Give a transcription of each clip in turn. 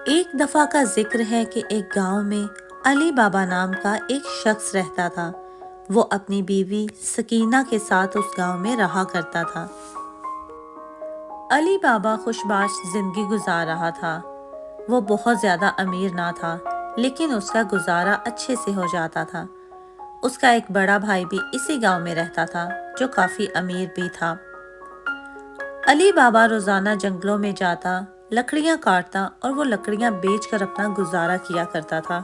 ایک دفعہ کا ذکر ہے کہ ایک گاؤں میں علی بابا نام کا ایک شخص رہتا تھا۔ وہ اپنی بیوی سکینہ کے ساتھ اس گاؤں میں رہا کرتا تھا۔ علی بابا خوش باش زندگی گزار رہا تھا۔ وہ بہت زیادہ امیر نہ تھا، لیکن اس کا گزارا اچھے سے ہو جاتا تھا۔ اس کا ایک بڑا بھائی بھی اسی گاؤں میں رہتا تھا، جو کافی امیر بھی تھا۔ علی بابا روزانہ جنگلوں میں جاتا، لکڑیاں کاٹتا اور وہ لکڑیاں بیچ کر اپنا گزارا کیا کرتا تھا۔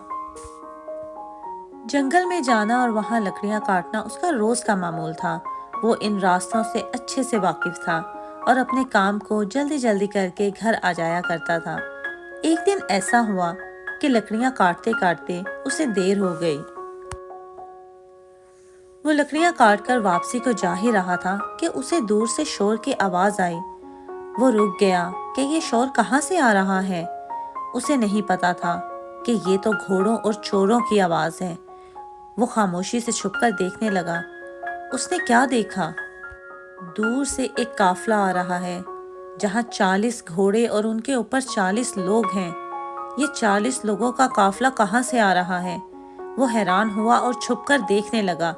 جنگل میں جانا اور وہاں لکڑیاں کاٹنا اس کا روز کا معمول تھا۔ وہ ان راستوں سے اچھے سے واقف تھا اور اپنے کام کو جلدی جلدی کر کے گھر آ جایا کرتا تھا۔ ایک دن ایسا ہوا کہ لکڑیاں کاٹتے کاٹتے اسے دیر ہو گئی۔ وہ لکڑیاں کاٹ کر واپسی کو جا ہی رہا تھا کہ اسے دور سے شور کی آواز آئی۔ وہ رک گیا کہ یہ شور کہاں سے آ رہا ہے۔ اسے نہیں پتا تھا کہ یہ تو گھوڑوں اور چوروں کی آواز ہے۔ وہ خاموشی سے چھپ کر دیکھنے لگا۔ اس نے کیا دیکھا؟ دور سے ایک قافلہ آ رہا ہے، جہاں 40 گھوڑے اور ان کے اوپر 40 لوگ ہیں۔ یہ 40 لوگوں کا قافلہ کہاں سے آ رہا ہے؟ وہ حیران ہوا اور چھپ کر دیکھنے لگا۔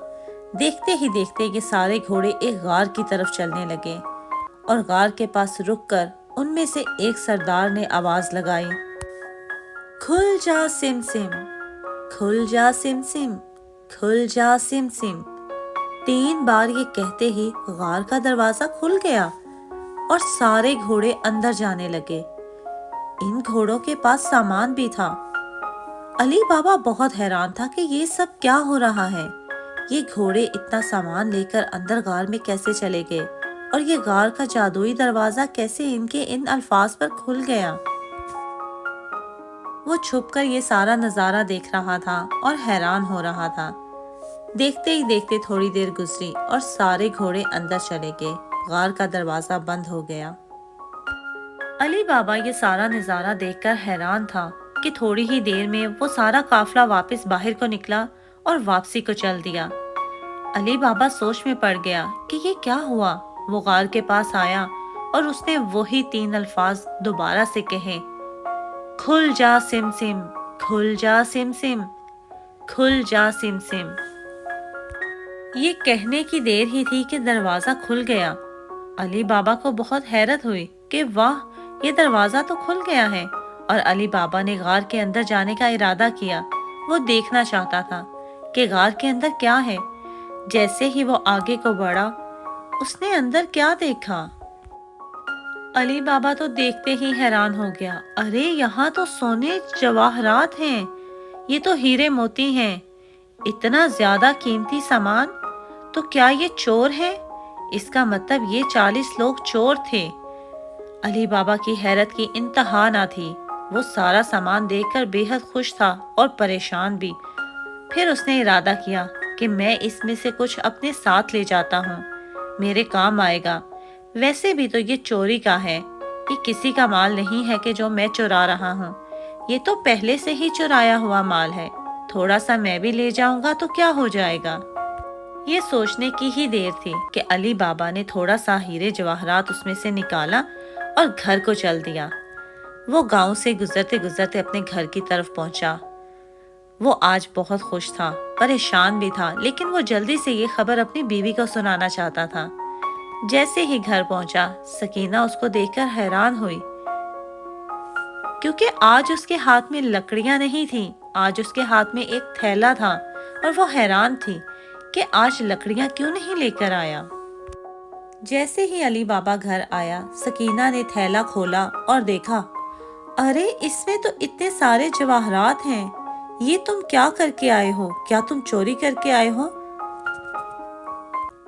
دیکھتے ہی دیکھتے یہ سارے گھوڑے ایک غار کی طرف چلنے لگے اور غار کے پاس رک کر ان میں سے ایک سردار نے آواز لگائی، کھل جا سم سم، کھل جا سم سم، کھل جا سم سم۔ 3 بار یہ کہتے ہی غار کا دروازہ کھل گیا اور سارے گھوڑے اندر جانے لگے۔ ان گھوڑوں کے پاس سامان بھی تھا۔ علی بابا بہت حیران تھا کہ یہ سب کیا ہو رہا ہے۔ یہ گھوڑے اتنا سامان لے کر اندر غار میں کیسے چلے گئے اور یہ غار کا جادوئی دروازہ کیسے ان الفاظ پر کھل گیا؟ وہ چھپ کر یہ سارا نظارہ دیکھ رہا تھا اور حیران ہو رہا تھا۔ دیکھتے ہی دیکھتے تھوڑی دیر گزری اور سارے گھوڑے اندر چلے گئے۔ غار کا دروازہ بند ہو گیا۔ علی بابا یہ سارا نظارہ دیکھ کر حیران تھا کہ تھوڑی ہی دیر میں وہ سارا قافلہ واپس باہر کو نکلا اور واپسی کو چل دیا۔ علی بابا سوچ میں پڑ گیا کہ یہ کیا ہوا۔ وہ غار کے پاس آیا اور اس نے وہی 3 الفاظ دوبارہ سے کہے، کھل جا سم سم، کھل جا سم سم، کھل جا سم سم۔ یہ کہنے کی دیر ہی تھی کہ دروازہ کھل گیا۔ علی بابا کو بہت حیرت ہوئی کہ واہ، یہ دروازہ تو کھل گیا ہے، اور علی بابا نے غار کے اندر جانے کا ارادہ کیا۔ وہ دیکھنا چاہتا تھا کہ غار کے اندر کیا ہے۔ جیسے ہی وہ آگے کو بڑھا، اس نے اندر کیا دیکھا؟ علی بابا تو دیکھتے ہی حیران ہو گیا۔ ارے یہاں تو سونے جواہرات ہیں، یہ تو ہیرے موتی ہیں۔ اتنا زیادہ قیمتی سامان، تو کیا یہ چور ہیں؟ اس کا مطلب یہ 40 لوگ چور تھے۔ علی بابا کی حیرت کی انتہا نہ تھی۔ وہ سارا سامان دیکھ کر بے حد خوش تھا اور پریشان بھی۔ پھر اس نے ارادہ کیا کہ میں اس میں سے کچھ اپنے ساتھ لے جاتا ہوں، میرے کام آئے گا۔ ویسے بھی تو یہ چوری کا ہے، یہ کسی کا مال نہیں ہے کہ جو میں چرا رہا ہوں۔ یہ تو پہلے سے ہی چرایا ہوا مال ہے، تھوڑا سا میں بھی لے جاؤں گا تو کیا ہو جائے گا۔ یہ سوچنے کی ہی دیر تھی کہ علی بابا نے تھوڑا سا ہیرے جواہرات اس میں سے نکالا اور گھر کو چل دیا۔ وہ گاؤں سے گزرتے گزرتے اپنے گھر کی طرف پہنچا۔ وہ آج بہت خوش تھا، پریشان بھی تھا، لیکن وہ جلدی سے یہ خبر اپنی بیوی کو سنانا چاہتا تھا۔ جیسے ہی گھر پہنچا، سکینہ اس کو دیکھ کر حیران ہوئی، کیونکہ آج اس کے ہاتھ میں لکڑیاں نہیں تھیں، آج اس کے ہاتھ میں ایک تھیلا تھا، اور وہ حیران تھی کہ آج لکڑیاں کیوں نہیں لے کر آیا۔ جیسے ہی علی بابا گھر آیا، سکینہ نے تھیلا کھولا اور دیکھا، ارے اس میں تو اتنے سارے جواہرات ہیں۔ یہ تم کیا کر کے آئے ہو؟ کیا تم چوری کر کے آئے ہو؟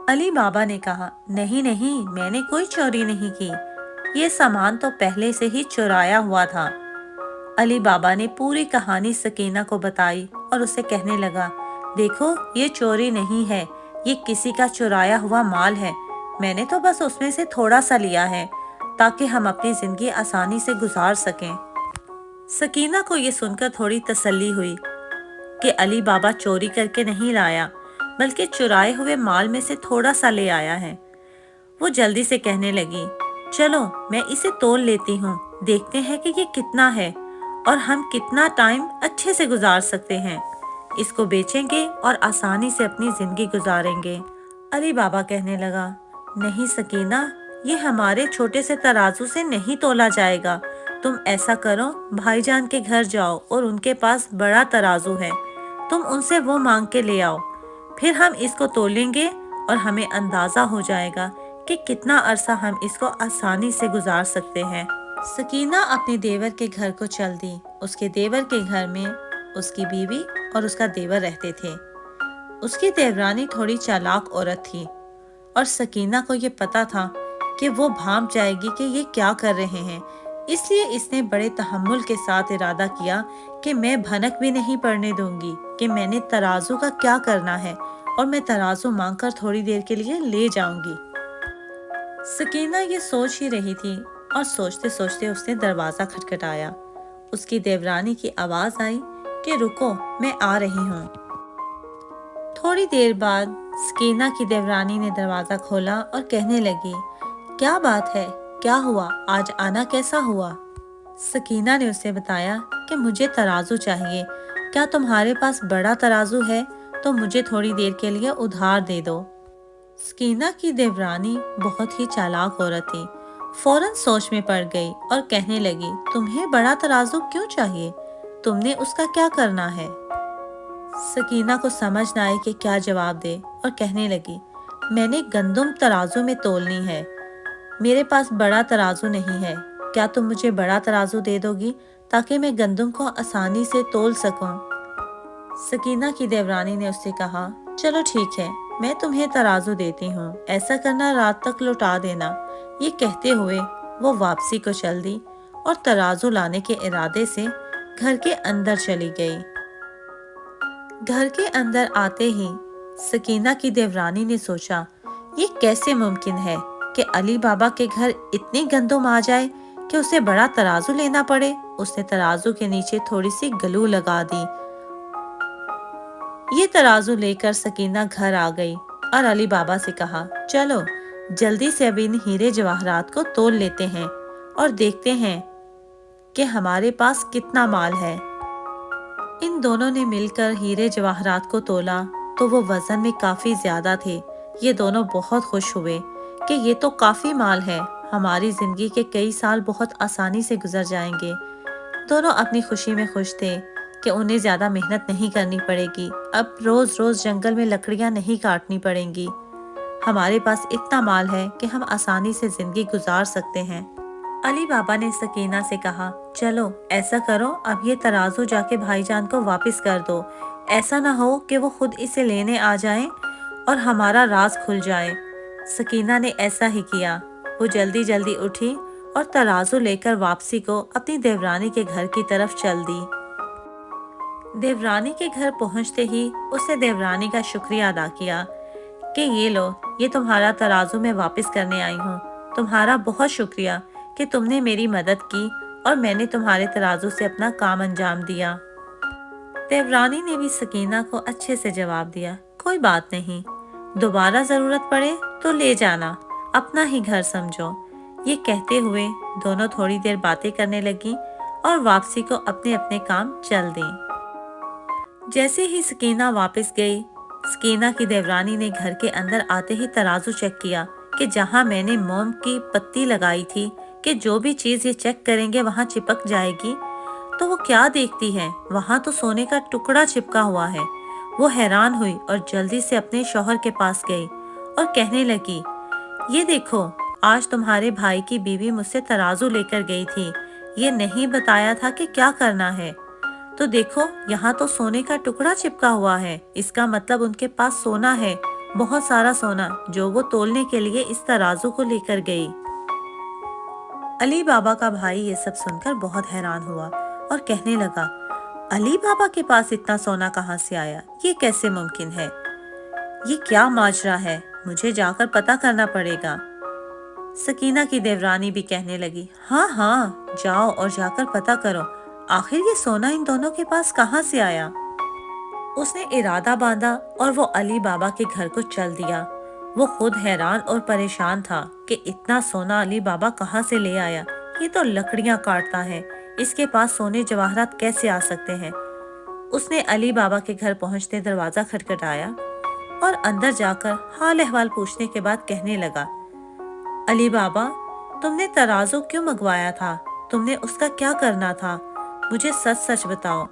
علی بابا نے کہا، نہیں نہیں، میں نے کوئی چوری نہیں کی، یہ سامان تو پہلے سے ہی چرایا ہوا تھا۔ علی بابا نے پوری کہانی سکینہ کو بتائی اور اسے کہنے لگا، دیکھو یہ چوری نہیں ہے، یہ کسی کا چرایا ہوا مال ہے، میں نے تو بس اس میں سے تھوڑا سا لیا ہے تاکہ ہم اپنی زندگی آسانی سے گزار سکیں۔ سکینہ کو یہ سن کر تھوڑی تسلی ہوئی کہ علی بابا چوری کر کے نہیں لایا، بلکہ چرائے ہوئے مال میں سے تھوڑا سا لے آیا ہے۔ وہ جلدی سے کہنے لگی، چلو میں اسے تول لیتی ہوں، دیکھتے ہیں کہ یہ کتنا ہے، اور ہم کتنا ٹائم اچھے سے گزار سکتے ہیں۔ اس کو بیچیں گے اور آسانی سے اپنی زندگی گزاریں گے۔ علی بابا کہنے لگا، نہیں سکینہ، یہ ہمارے چھوٹے سے ترازو سے نہیں تولا جائے گا۔ تم ایسا کرو، بھائی جان کے گھر جاؤ اور ان کے پاس بڑا ترازو ہے، تم ان سے وہ مانگ کے لے آؤ، پھر ہم اس کو تولیں گے اور ہمیں اندازہ ہو جائے گا کہ کتنا عرصہ ہم اس کو آسانی سے گزار سکتے ہیں۔ سکینہ اپنے دیور کے گھر کو چل دی۔ اس کے دیور کے گھر میں اس کی بیوی اور اس کا دیور رہتے تھے۔ اس کی دیورانی تھوڑی چالاک عورت تھی اور سکینہ کو یہ پتا تھا کہ وہ بھانپ جائے گی کہ یہ کیا کر رہے ہیں، اس لیے اس نے بڑے تحمل کے ساتھ ارادہ کیا کہ میں بھنک بھی نہیں پڑنے دوں گی کہ میں نے ترازو کا کیا کرنا ہے اور میں ترازو مانگ کر تھوڑی دیر کے لیے لے جاؤں گی۔ سکینہ یہ سوچ ہی رہی تھی اور سوچتے سوچتے اس نے دروازہ کھٹکھٹایا۔ اس کی دیورانی کی آواز آئی کہ رکو، میں آ رہی ہوں۔ تھوڑی دیر بعد سکینہ کی دیورانی نے دروازہ کھولا اور کہنے لگی، کیا بات ہے، کیا ہوا، آج آنا کیسا ہوا؟ سکینہ نے اسے بتایا کہ مجھے ترازو چاہیے، کیا تمہارے پاس بڑا ترازو ہے تو مجھے تھوڑی دیر کے لیے ادھار دے دو۔ سکینہ کی دیورانی بہت ہی چالاک عورت تھی، فوراً سوچ میں پڑ گئی اور کہنے لگی، تمہیں بڑا ترازو کیوں چاہیے؟ تم نے اس کا کیا کرنا ہے؟ سکینہ کو سمجھ نہ آئی کہ کیا جواب دے اور کہنے لگی، میں نے گندم ترازو میں تولنی ہے، میرے پاس بڑا ترازو نہیں ہے، کیا تم مجھے بڑا ترازو دے دو گی تاکہ میں گندم کو آسانی سے تول سکوں؟ سکینہ کی دیورانی نے اس سے کہا، چلو ٹھیک ہے، میں تمہیں ترازو دیتی ہوں، ایسا کرنا رات تک لوٹا دینا۔ یہ کہتے ہوئے وہ واپسی کو چل دی اور ترازو لانے کے ارادے سے گھر کے اندر چلی گئی۔ گھر کے اندر آتے ہی سکینہ کی دیورانی نے سوچا، یہ کیسے ممکن ہے کہ علی بابا کے گھر اتنی گندم آ جائے کہ اسے بڑا ترازو لینا پڑے۔ اس نے ترازو کے نیچے تھوڑی سی گلو لگا دی۔ یہ ترازو لے کر سکینہ گھر آ گئی اور علی بابا سے کہا، چلو جلدی سے اب ان ہیرے جواہرات کو تول لیتے ہیں اور دیکھتے ہیں کہ ہمارے پاس کتنا مال ہے۔ ان دونوں نے مل کر ہیرے جواہرات کو تولا تو وہ وزن میں کافی زیادہ تھے۔ یہ دونوں بہت خوش ہوئے کہ یہ تو کافی مال ہے، ہماری زندگی کے کئی سال بہت آسانی سے گزر جائیں گے۔ دونوں اپنی خوشی میں خوش تھے کہ انہیں زیادہ محنت نہیں کرنی پڑے گی، اب روز روز جنگل میں لکڑیاں نہیں کاٹنی پڑیں گی، ہمارے پاس اتنا مال ہے کہ ہم آسانی سے زندگی گزار سکتے ہیں۔ علی بابا نے سکینہ سے کہا، چلو ایسا کرو، اب یہ ترازو جا کے بھائی جان کو واپس کر دو، ایسا نہ ہو کہ وہ خود اسے لینے آ جائیں اور ہمارا راز کھل جائے۔ سکینہ نے ایسا ہی کیا، وہ جلدی جلدی اٹھی اور ترازو لے کر واپسی کو اپنی دیورانی کے گھر کی طرف چل دی۔ دیورانی کے گھر پہنچتے ہی اس نے دیورانی کا شکریہ ادا کیا کہ یہ لو، یہ تمہارا ترازو میں واپس کرنے آئی ہوں، تمہارا بہت شکریہ کہ تم نے میری مدد کی اور میں نے تمہارے ترازو سے اپنا کام انجام دیا۔ دیورانی نے بھی سکینہ کو اچھے سے جواب دیا، کوئی بات نہیں، دوبارہ ضرورت پڑے تو لے جانا، اپنا ہی گھر سمجھو۔ یہ کہتے ہوئے دونوں تھوڑی دیر باتیں کرنے لگیں اور واپسی کو اپنے اپنے کام چل دیں۔ جیسے ہی سکینہ واپس گئی، سکینہ کی دیورانی نے گھر کے اندر آتے ہی ترازو چیک کیا کہ جہاں میں نے موم کی پتی لگائی تھی کہ جو بھی چیز یہ چیک کریں گے وہاں چپک جائے گی، تو وہ کیا دیکھتی ہے، وہاں تو سونے کا ٹکڑا چپکا ہوا ہے۔ وہ حیران ہوئی اور جلدی سے اپنے شوہر کے پاس گئی اور کہنے لگی، یہ دیکھو، آج تمہارے بھائی کی بیوی مجھ سے ترازو لے کر گئی تھی، یہ نہیں بتایا تھا کہ کیا کرنا ہے، تو دیکھو یہاں تو سونے کا ٹکڑا چپکا ہوا ہے، اس کا مطلب ان کے پاس سونا ہے، بہت سارا سونا، جو وہ تولنے کے لیے اس ترازو کو لے کر گئی۔ علی بابا کا بھائی یہ سب سن کر بہت حیران ہوا اور کہنے لگا، علی بابا کے پاس اتنا سونا کہاں سے آیا، یہ کیسے ممکن ہے، یہ کیا ماجرا ہے، مجھے جا کر پتہ کرنا پڑے گا۔ سکینہ کی دیورانی بھی کہنے لگی، ہاں ہاں، جاؤ اور جا کر پتہ کرو، آخر یہ سونا ان دونوں کے پاس کہاں سے آیا۔ اس نے ارادہ باندھا اور وہ علی بابا کے گھر کو چل دیا۔ وہ خود حیران اور پریشان تھا کہ اتنا سونا علی بابا کہاں سے لے آیا، یہ تو لکڑیاں کاٹتا ہے، اس کے پاس سونے جواہرات کیسے آ سکتے ہیں؟ اس نے علی بابا کے گھر پہنچتے دروازہ کھٹکھٹایا اور اندر جا کر حال احوال پوچھنے کے بعد کہنے لگا، علی بابا، تم نے ترازو کیوں منگوایا تھا؟ تم نے اس کا کیا کرنا تھا؟ مجھے سچ سچ بتاؤ۔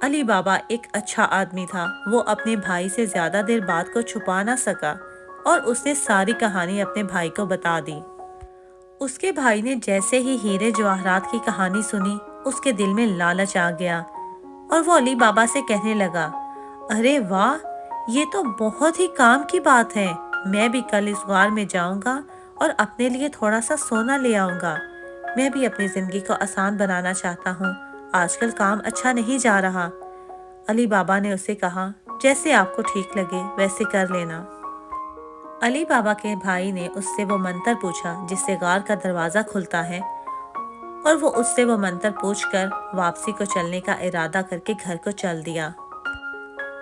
علی بابا ایک اچھا آدمی تھا، وہ اپنے بھائی سے زیادہ دیر بات کو چھپا نہ سکا اور اس نے ساری کہانی اپنے بھائی کو بتا دی۔ اس کے بھائی نے جیسے ہی ہیرے جواہرات کی کہانی سنی، اس کے دل میں لالچ آ گیا اور وہ علی بابا سے کہنے لگا، ارے واہ، یہ تو بہت ہی کام کی بات ہے، میں بھی کل اس غار میں جاؤں گا اور اپنے لیے تھوڑا سا سونا لے آؤں گا۔ میں بھی اپنی زندگی کو آسان بنانا چاہتا ہوں، آج کل کام اچھا نہیں جا رہا۔ علی بابا نے اسے کہا، جیسے آپ کو ٹھیک لگے ویسے کر لینا۔ علی بابا کے بھائی نے اس سے وہ منتر پوچھا جس سے غار کا دروازہ کھلتا ہے، اور وہ اس سے وہ منتر پوچھ کر واپسی کو چلنے کا ارادہ کر کے گھر کو چل دیا۔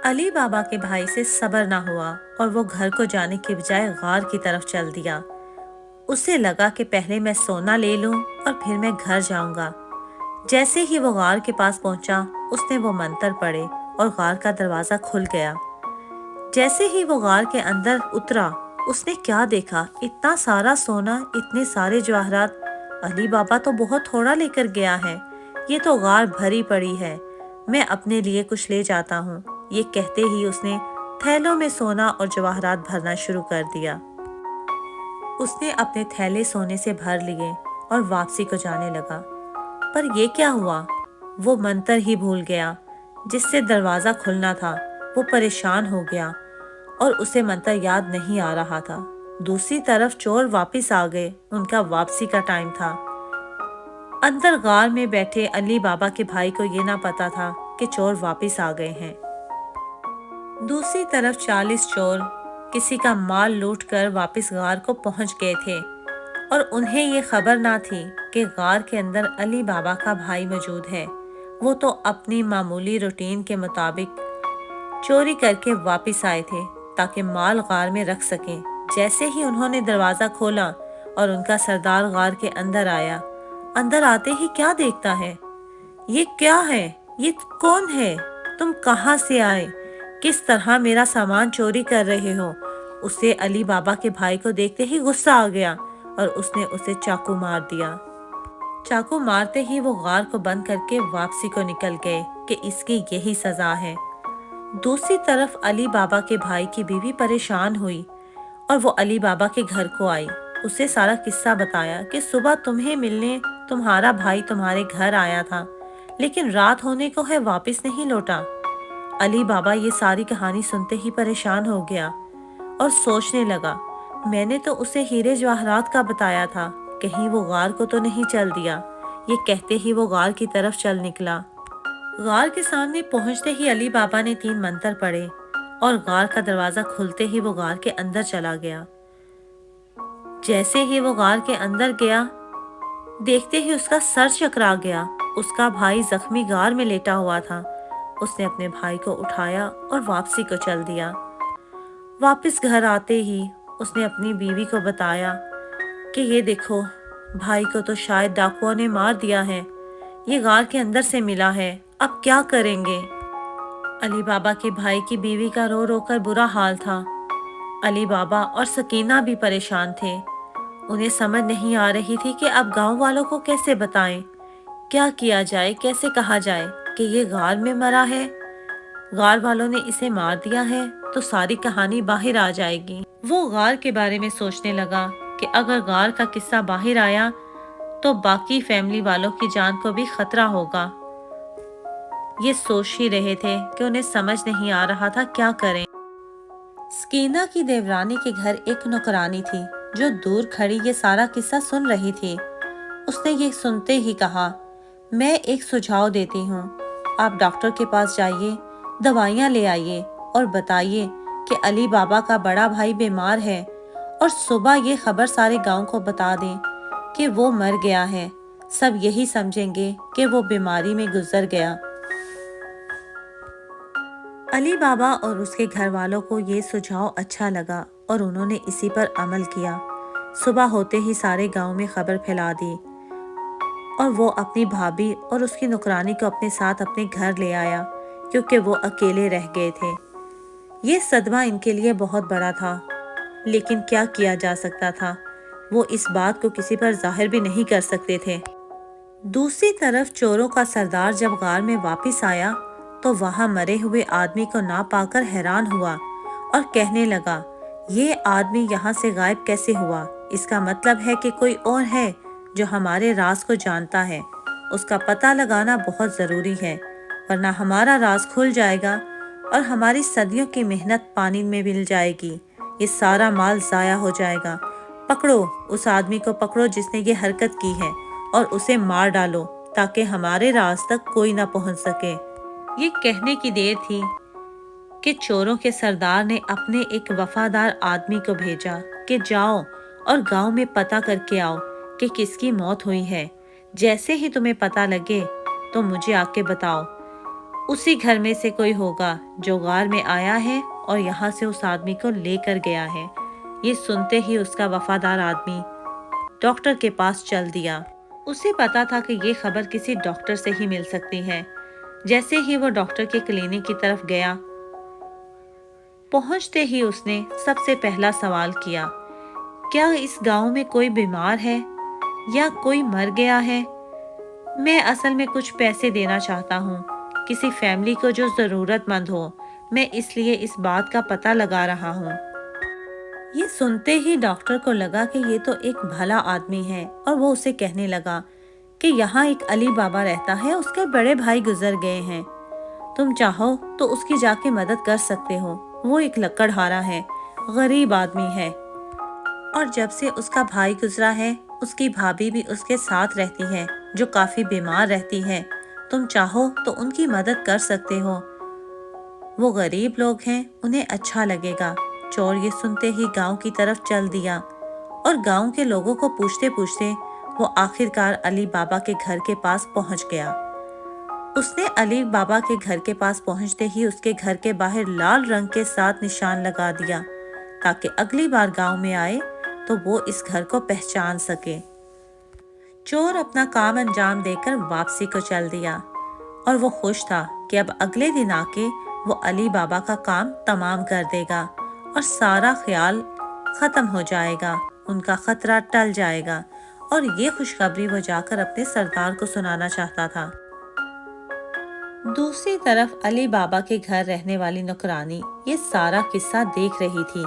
علی بابا کے بھائی سے صبر نہ ہوا اور وہ گھر کو جانے کی بجائے غار کی طرف چل دیا۔ اسے لگا کہ پہلے میں سونا لے لوں اور پھر میں گھر جاؤں گا۔ جیسے ہی وہ غار کے پاس پہنچا، اس نے وہ منتر پڑھے اور غار کا دروازہ کھل گیا۔ جیسے ہی وہ غار کے اندر اترا، اس نے کیا دیکھا، اتنا سارا سونا، اتنے سارے جواہرات۔ علی بابا تو بہت تھوڑا لے کر گیا ہے، یہ تو غار بھری پڑی ہے، میں اپنے لیے کچھ لے جاتا ہوں۔ یہ کہتے ہی اس نے تھیلوں میں سونا اور جواہرات بھرنا شروع کر دیا۔ اس نے اپنے تھیلے سونے سے بھر لیے اور واپسی کو جانے لگا، پر یہ کیا ہوا؟ وہ منتر ہی بھول گیا جس سے دروازہ کھلنا تھا۔ وہ پریشان ہو گیا اور اسے منتر یاد نہیں آ رہا تھا۔ دوسری طرف چور واپس آ گئے، ان کا واپسی کا ٹائم تھا۔ اندر غار میں بیٹھے علی بابا کے بھائی کو یہ نہ پتا تھا کہ چور واپس آ گئے ہیں۔ دوسری طرف 40 چور کسی کا مال لوٹ کر واپس غار کو پہنچ گئے تھے اور انہیں یہ خبر نہ تھی کہ غار کے اندر علی بابا کا بھائی موجود ہے۔ وہ تو اپنی معمولی روٹین کے مطابق چوری کر کے واپس آئے تھے تاکہ مال غار میں رکھ سکیں۔ جیسے ہی انہوں نے دروازہ کھولا اور ان کا سردار غار کے اندر آیا، اندر آتے ہی کیا دیکھتا ہے، یہ کیا ہے، یہ کون ہے، تم کہاں سے آئے، کس طرح میرا سامان چوری کر رہے ہو؟ اسے علی بابا کے بھائی کو دیکھتے ہی غصہ آ گیا اور اس نے اسے چاقو مار دیا۔ چاقو مارتے ہی وہ غار کو بند کر کے واپسی کو نکل گئے کہ اس کی یہی سزا ہے۔ دوسری طرف علی بابا کے بھائی کی بیوی پریشان ہوئی اور وہ علی بابا کے گھر کو آئی۔ اسے سارا قصہ بتایا کہ صبح تمہیں ملنے تمہارا بھائی تمہارے گھر آیا تھا، لیکن رات ہونے کو ہے واپس نہیں لوٹا۔ علی بابا یہ ساری کہانی سنتے ہی پریشان ہو گیا اور سوچنے لگا، میں نے تو اسے ہیرے جواہرات کا بتایا تھا، کہیں وہ غار کو تو نہیں چل دیا۔ یہ کہتے ہی وہ غار کی طرف چل نکلا۔ غار کے سامنے پہنچتے ہی علی بابا نے 3 منتر پڑھے اور غار کا دروازہ کھلتے ہی وہ غار کے اندر چلا گیا۔ جیسے ہی وہ غار کے اندر گیا، دیکھتے ہی اس کا سر چکرا گیا۔ اس کا بھائی زخمی غار میں لیٹا ہوا تھا۔ اس نے اپنے بھائی کو اٹھایا اور واپسی کو چل دیا۔ واپس گھر آتے ہی اس نے اپنی بیوی کو بتایا کہ یہ دیکھو، بھائی کو تو شاید ڈاکوؤں نے مار دیا ہے، یہ غار کے اندر سے ملا ہے، اب کیا کریں گے؟ علی بابا کے بھائی کی بیوی کا رو رو کر برا حال تھا۔ علی بابا اور سکینہ بھی پریشان تھے۔ انہیں سمجھ نہیں آ رہی تھی کہ اب گاؤں والوں کو کیسے بتائیں، کیا کیا جائے، کیسے کہا جائے کہ یہ غار میں مرا ہے، غار والوں نے اسے مار دیا ہے تو ساری کہانی باہر آ جائے گی۔ وہ غار کے بارے میں سوچنے لگا کہ اگر غار کا قصہ باہر آیا تو باقی فیملی والوں کی جان کو بھی خطرہ ہوگا۔ یہ سوچ ہی رہے تھے کہ انہیں سمجھ نہیں آ رہا تھا کیا کریں۔ سکینہ کی دیورانی کے گھر ایک نوکرانی تھی جو دور کھڑی یہ سارا قصہ سن رہی تھی۔ اس نے یہ سنتے ہی کہا، میں ایک سجھاؤ دیتی ہوں، آپ ڈاکٹر کے پاس جائیے، دوائیاں لے آئیے اور بتائیے کہ علی بابا کا بڑا بھائی بیمار ہے، اور صبح یہ خبر سارے گاؤں کو بتا دیں کہ وہ مر گیا ہے۔ سب یہی سمجھیں گے کہ وہ بیماری میں گزر گیا۔ علی بابا اور اس کے گھر والوں کو یہ سجھاؤ اچھا لگا اور انہوں نے اسی پر عمل کیا۔ صبح ہوتے ہی سارے گاؤں میں خبر پھیلا دی۔ اور وہ اپنی بھابھی اور اس کی نوکرانی کو اپنے ساتھ اپنے گھر لے آیا کیونکہ وہ اکیلے رہ گئے تھے۔ یہ صدمہ ان کے لیے بہت بڑا تھا، لیکن کیا کیا جا سکتا تھا؟ وہ اس بات کو کسی پر ظاہر بھی نہیں کر سکتے تھے۔ دوسری طرف چوروں کا سردار جب غار میں واپس آیا تو وہاں مرے ہوئے آدمی کو نہ پا کر حیران ہوا اور کہنے لگا، یہ آدمی یہاں سے غائب کیسے ہوا؟ اس کا مطلب ہے کہ کوئی اور ہے جو ہمارے راز کو جانتا ہے۔ اس کا پتہ لگانا بہت ضروری ہے، ورنہ ہمارا راز کھل جائے گا اور ہماری صدیوں کی محنت پانی میں مل جائے گی۔ یہ سارا مال ضائع ہو جائے گا۔ پکڑو، اس آدمی کو پکڑو جس نے یہ حرکت کی ہے اور اسے مار ڈالو تاکہ ہمارے راز تک کوئی نہ پہنچ سکے۔ یہ کہنے کی دیر تھی کہ چوروں کے سردار نے اپنے ایک وفادار آدمی کو بھیجا کہ جاؤ اور گاؤں میں پتہ کر کے آؤ کہ کس کی موت ہوئی ہے۔ جیسے ہی تمہیں پتہ لگے تو مجھے آ کے بتاؤ۔ اسی گھر میں سے کوئی ہوگا جو غار میں آیا ہے اور یہاں سے اس آدمی کو لے کر گیا ہے۔ یہ سنتے ہی اس کا وفادار آدمی ڈاکٹر کے پاس چل دیا۔ اسے پتا تھا کہ یہ خبر کسی ڈاکٹر سے ہی مل سکتی ہے۔ جیسے ہی وہ ڈاکٹر کے کلینک کی طرف گیا، پہنچتے ہی اس نے سب سے پہلا سوال کیا، کیا اس گاؤں میں کوئی بیمار ہے یا کوئی مر گیا ہے؟ میں اصل میں کچھ پیسے دینا چاہتا ہوں، کسی فیملی کو جو ضرورت مند ہو، میں اس لیے اس بات کا پتہ لگا رہا ہوں۔ یہ سنتے ہی ڈاکٹر کو لگا کہ یہ تو ایک بھلا آدمی ہے اور وہ اسے کہنے لگا کہ یہاں ایک علی بابا رہتا ہے، اس کے بڑے بھائی گزر گئے ہیں، تم چاہو تو اس کی جا کے مدد کر سکتے ہو۔ وہ ایک لکڑہارا ہے، غریب آدمی ہے، اور جب سے اس کا بھائی گزرا ہے اس کی بھابھی بھی اس کے ساتھ رہتی ہے جو کافی بیمار رہتی ہے، تم چاہو تو ان کی مدد کر سکتے ہو، وہ غریب لوگ ہیں، انہیں اچھا لگے گا۔ چور یہ سنتے ہی گاؤں کی طرف چل دیا اور گاؤں کے لوگوں کو پوچھتے پوچھتے وہ آخرکار علی بابا کے گھر کے پاس پہنچ گیا۔ اس نے علی بابا کے گھر کے پاس پہنچتے ہی اس کے گھر کے باہر لال رنگ کے ساتھ نشان لگا دیا تاکہ اگلی بار گاؤں میں آئے تو وہ اس گھر کو پہچان سکے۔ چور اپنا کام انجام دے کر واپسی کو چل دیا اور وہ خوش تھا کہ اب اگلے دن آ کے وہ علی بابا کا کام تمام کر دے گا اور سارا خیال ختم ہو جائے گا، ان کا خطرہ ٹل جائے گا، اور یہ خوشخبری وہ جا کر اپنے سردار کو سنانا چاہتا تھا۔ دوسری طرف علی بابا کے گھر رہنے والی نوکرانی یہ سارا قصہ دیکھ رہی تھی۔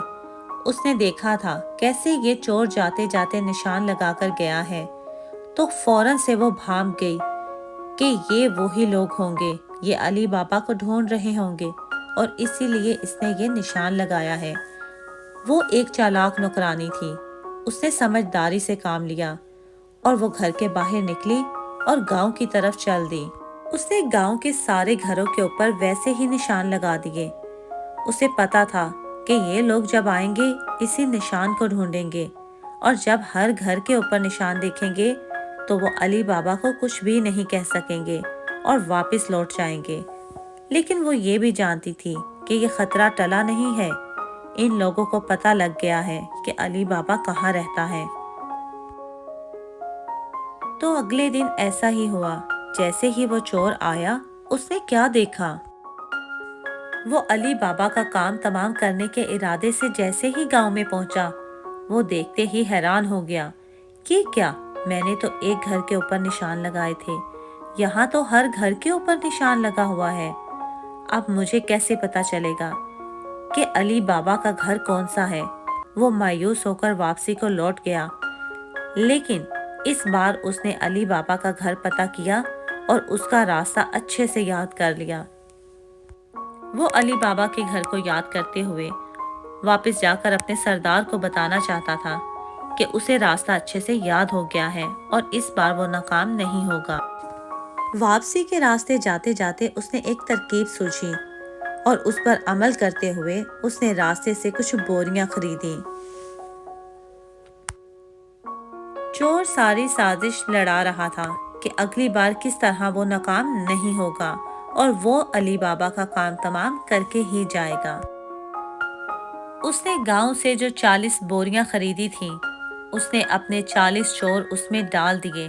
اس نے دیکھا تھا کیسے یہ چور جاتے جاتے نشان لگا کر گیا ہے، تو فوراً سے وہ بھاگ گئی کہ یہ وہی لوگ ہوں گے، یہ علی بابا کو ڈھونڈ رہے ہوں گے اور اسی لیے اس نے یہ نشان لگایا ہے۔ وہ ایک چالاک نوکرانی تھی، اس نے سمجھداری سے کام لیا اور وہ گھر کے باہر نکلی اور گاؤں کی طرف چل دی۔ اس نے گاؤں کے سارے گھروں کے اوپر ویسے ہی نشان لگا دیے۔ اسے پتا تھا کہ یہ لوگ جب آئیں گے اسی نشان کو ڈھونڈیں گے، اور جب ہر گھر کے اوپر نشان دیکھیں گے تو وہ علی بابا کو کچھ بھی نہیں کہہ سکیں گے اور واپس لوٹ جائیں گے۔ لیکن وہ یہ بھی جانتی تھی کہ یہ خطرہ ٹلا نہیں ہے، ان لوگوں کو پتہ لگ گیا ہے کہ علی بابا کہاں رہتا ہے۔ تو اگلے دن ایسا ہی ہوا، جیسے ہی وہ چور آیا اس نے کیا دیکھا؟ وہ علی بابا کا کام تمام کرنے کے ارادے سے جیسے ہی گاؤں میں پہنچا، وہ دیکھتے ہی حیران ہو گیا، یہ کیا؟ میں نے تو ایک گھر کے اوپر نشان لگائے تھے، یہاں تو ہر گھر کے اوپر نشان لگا ہوا ہے۔ اب مجھے کیسے پتا چلے گا کہ علی بابا کا گھر کون سا ہے؟ وہ مایوس ہو کر واپسی کو لوٹ گیا، لیکن اس بار اس نے علی بابا کا گھر پتہ کیا اور اس کا راستہ اچھے سے یاد کر لیا۔ وہ علی بابا کے گھر کو یاد کرتے ہوئے واپس جا کر اپنے سردار کو بتانا چاہتا تھا کہ اسے راستہ اچھے سے یاد ہو گیا ہے اور اس بار وہ ناکام نہیں ہوگا۔ واپسی کے راستے جاتے جاتے اس نے ایک ترکیب سوچی اور اس پر عمل کرتے ہوئے اس نے راستے سے کچھ بوریاں خریدیں۔ چور ساری سازش لڑا رہا تھا کہ اگلی بار کس طرح وہ ناکام نہیں ہوگا اور وہ علی بابا کا کام تمام کر کے ہی جائے گا۔ اس نے گاؤں سے جو 40 بوریاں خریدی تھیں، اس نے اپنے 40 چور اس میں ڈال دیے۔